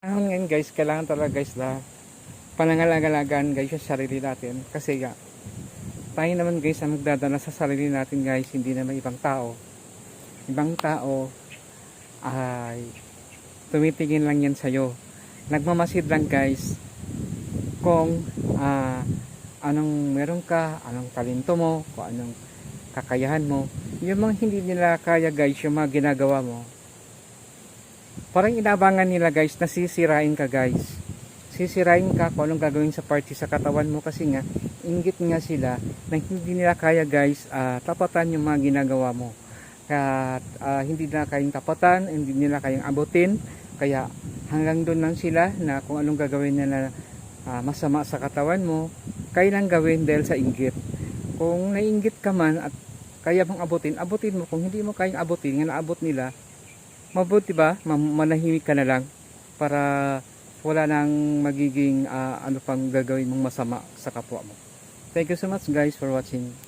Ngayon guys, kailangan talaga guys na panangalagaan guys yung sarili natin. Kasi tayo naman guys ang magdadala sa sarili natin guys, hindi naman ibang tao. Ibang tao ay tumitingin lang yan sa'yo. Nagmamasid lang guys kung anong meron ka, anong talento mo, kung anong kakayahan mo. Yung mga hindi nila kaya guys, yung mga ginagawa mo, parang inabangan nila guys, nasisirain ka guys. Sisirain ka kung anong gagawin sa party sa katawan mo, kasi nga inggit nga sila na hindi nila kaya guys tapatan yung mga ginagawa mo. Kaya hindi nila kayang tapatan, hindi nila kayang abutin. Kaya hanggang doon lang sila na kung anong gagawin nila masama sa katawan mo, kaya lang gawin dahil sa inggit. Kung nainggit ka man at kaya mong abutin, abutin mo. Kung hindi mo kayang abutin, nga naabot nila, mabuti ba manahimik ka na lang para wala nang magiging ano pang gagawin mong masama sa kapwa mo. Thank you so much guys for watching.